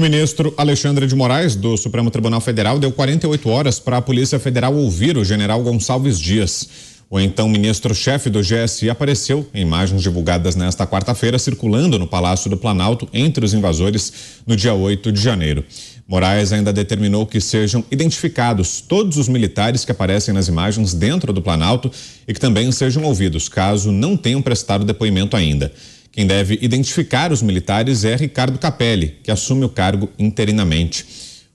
O ministro Alexandre de Moraes, do Supremo Tribunal Federal, deu 48 horas para a Polícia Federal ouvir o general Gonçalves Dias. O então ministro-chefe do GSI apareceu em imagens divulgadas nesta quarta-feira, circulando no Palácio do Planalto entre os invasores no dia 8 de janeiro. Moraes ainda determinou que sejam identificados todos os militares que aparecem nas imagens dentro do Planalto e que também sejam ouvidos, caso não tenham prestado depoimento ainda. Quem deve identificar os militares é Ricardo Capelli, que assume o cargo interinamente.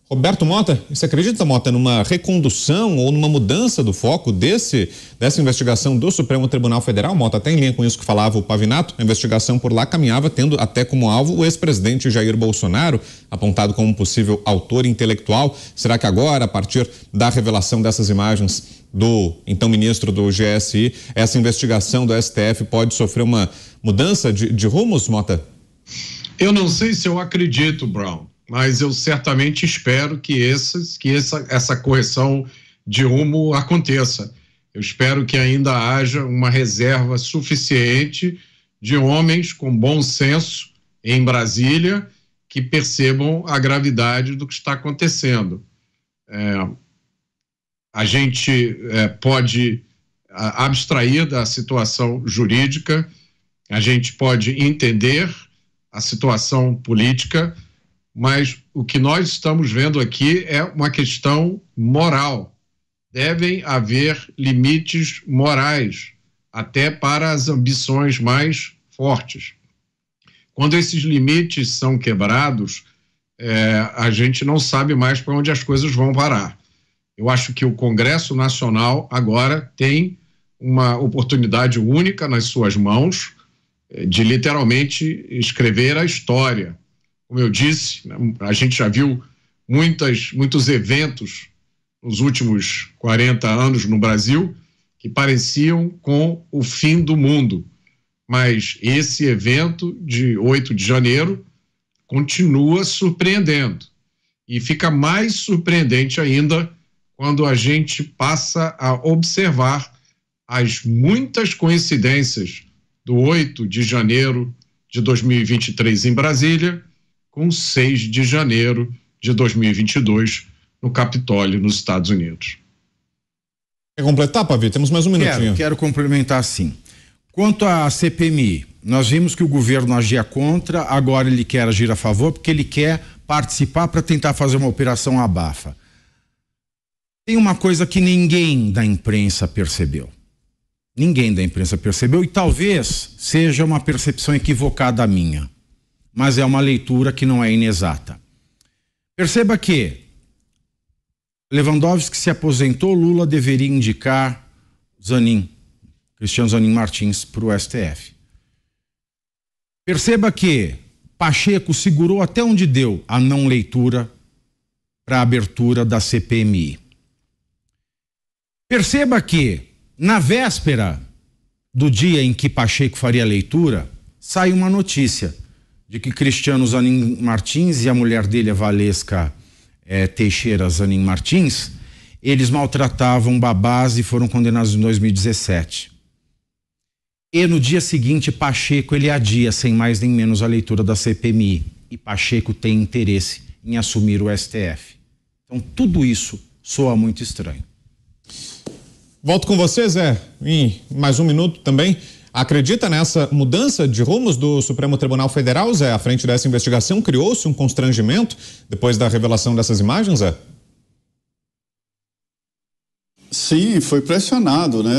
Roberto Mota, você acredita, Mota, numa recondução ou numa mudança do foco dessa investigação do Supremo Tribunal Federal? Mota, até em linha com isso que falava o Pavinato, a investigação por lá caminhava tendo até como alvo o ex-presidente Jair Bolsonaro, apontado como possível autor intelectual. Será que agora, a partir da revelação dessas imagens do então ministro do GSI, essa investigação do STF pode sofrer uma mudança de rumos, Mota? Eu não sei se eu acredito, Brown, mas eu certamente espero que essa correção de rumo aconteça. Eu espero que ainda haja uma reserva suficiente de homens com bom senso em Brasília que percebam a gravidade do que está acontecendo. A gente pode abstrair da situação jurídica, a gente pode entender a situação política, mas o que nós estamos vendo aqui é uma questão moral. Devem haver limites morais, até para as ambições mais fortes. Quando esses limites são quebrados, a gente não sabe mais para onde as coisas vão parar. Eu acho que o Congresso Nacional agora tem uma oportunidade única nas suas mãos de literalmente escrever a história. Como eu disse, a gente já viu muitos eventos nos últimos 40 anos no Brasil que pareciam com o fim do mundo. Mas esse evento de 8 de janeiro continua surpreendendo. E fica mais surpreendente ainda quando a gente passa a observar as muitas coincidências do 8 de janeiro de 2023 em Brasília com 6 de janeiro de 2022 no Capitólio, nos Estados Unidos. Quer completar, Pavi? Temos mais um minutinho. Quero complementar, sim. Quanto à CPMI, nós vimos que o governo agia contra, agora ele quer agir a favor, porque ele quer participar para tentar fazer uma operação abafa. Tem uma coisa que ninguém da imprensa percebeu. Ninguém da imprensa percebeu, e talvez seja uma percepção equivocada minha, mas é uma leitura que não é inexata. Perceba que Lewandowski se aposentou, Lula deveria indicar Cristiano Zanin Martins, para o STF. Perceba que Pacheco segurou até onde deu a não leitura para a abertura da CPMI. Perceba que, na véspera do dia em que Pacheco faria a leitura, sai uma notícia de que Cristiano Zanin Martins e a mulher dele, a Valesca Teixeira Zanin Martins, eles maltratavam babás e foram condenados em 2017. E no dia seguinte, Pacheco, ele adia sem mais nem menos a leitura da CPMI. E Pacheco tem interesse em assumir o STF. Então, tudo isso soa muito estranho. Volto com você, Zé, em mais um minuto também. Acredita nessa mudança de rumos do Supremo Tribunal Federal, Zé? À frente dessa investigação, criou-se um constrangimento depois da revelação dessas imagens, Zé? Sim, foi pressionado, né?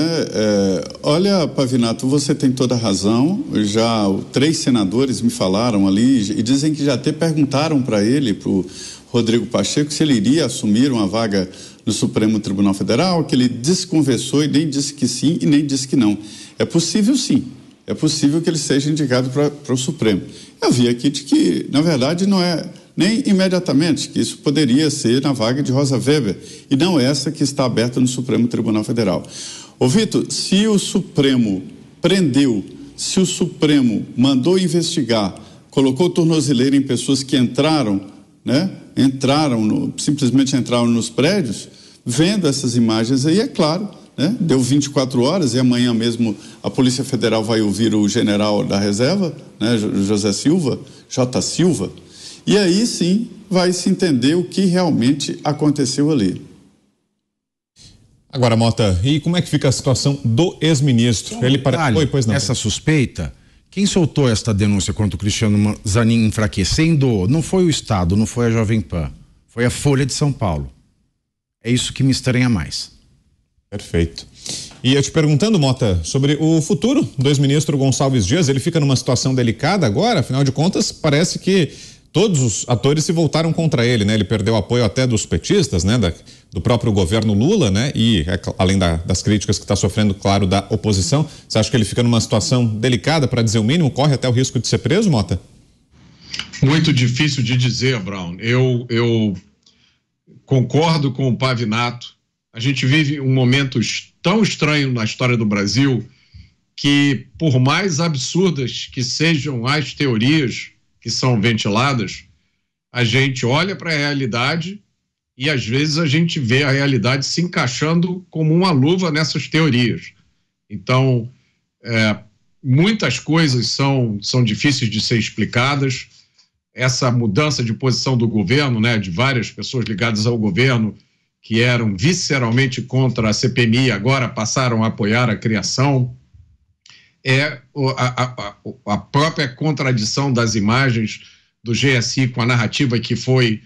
Olha, Pavinato, você tem toda a razão. Já 3 senadores me falaram ali e dizem que já até perguntaram para ele, para o Rodrigo Pacheco, se ele iria assumir uma vaga no Supremo Tribunal Federal, que ele desconversou e nem disse que sim e nem disse que não. É possível, sim. É possível que ele seja indicado para o Supremo. Eu vi aqui de que, na verdade, não é nem imediatamente, que isso poderia ser na vaga de Rosa Weber, e não essa que está aberta no Supremo Tribunal Federal. Ô Vitor, se o Supremo prendeu, se o Supremo mandou investigar, colocou tornozeleira em pessoas que entraram, né? Simplesmente entraram nos prédios, vendo essas imagens aí, é claro, né? Deu 24 horas e amanhã mesmo a Polícia Federal vai ouvir o general da reserva, né? J. Silva. E aí sim vai se entender o que realmente aconteceu ali. Agora, Mota, e como é que fica a situação do ex-ministro? Ele Oi, pois não. Essa suspeita, quem soltou esta denúncia contra o Cristiano Zanin enfraquecendo não foi o Estado, não foi a Jovem Pan, foi a Folha de São Paulo. É isso que me estranha mais. Perfeito. E eu te perguntando, Mota, sobre o futuro do ex-ministro Gonçalves Dias, ele fica numa situação delicada agora, afinal de contas, parece que todos os atores se voltaram contra ele, né? Ele perdeu o apoio até dos petistas, né? Do próprio governo Lula, né? E além das críticas que está sofrendo, claro, da oposição, você acha que ele fica numa situação delicada, para dizer o mínimo, corre até o risco de ser preso, Mota? Muito difícil de dizer, Brown. Eu concordo com o Pavinato. A gente vive um momento tão estranho na história do Brasil que, por mais absurdas que sejam as teorias que são ventiladas, a gente olha para a realidade e às vezes a gente vê a realidade se encaixando como uma luva nessas teorias. Então, muitas coisas são difíceis de ser explicadas. Essa mudança de posição do governo, né, de várias pessoas ligadas ao governo que eram visceralmente contra a CPMI, agora passaram a apoiar a criação. A própria contradição das imagens do GSI com a narrativa que foi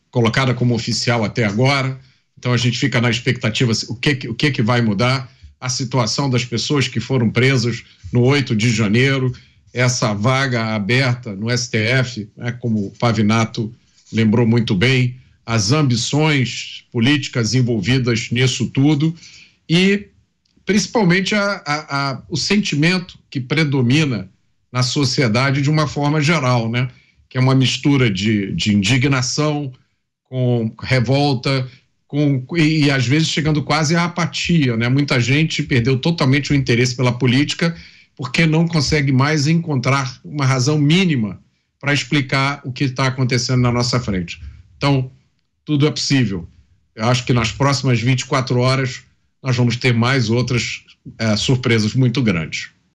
colocada como oficial até agora. Então a gente fica na expectativa o que vai mudar, a situação das pessoas que foram presas no 8 de janeiro, essa vaga aberta no STF, né, como o Pavinato lembrou muito bem, as ambições políticas envolvidas nisso tudo e principalmente o sentimento que predomina na sociedade de uma forma geral, né? Que é uma mistura de indignação com revolta, e às vezes chegando quase à apatia, né? Muita gente perdeu totalmente o interesse pela política porque não consegue mais encontrar uma razão mínima para explicar o que está acontecendo na nossa frente. Então, tudo é possível. Eu acho que nas próximas 24 horas nós vamos ter mais outras surpresas muito grandes.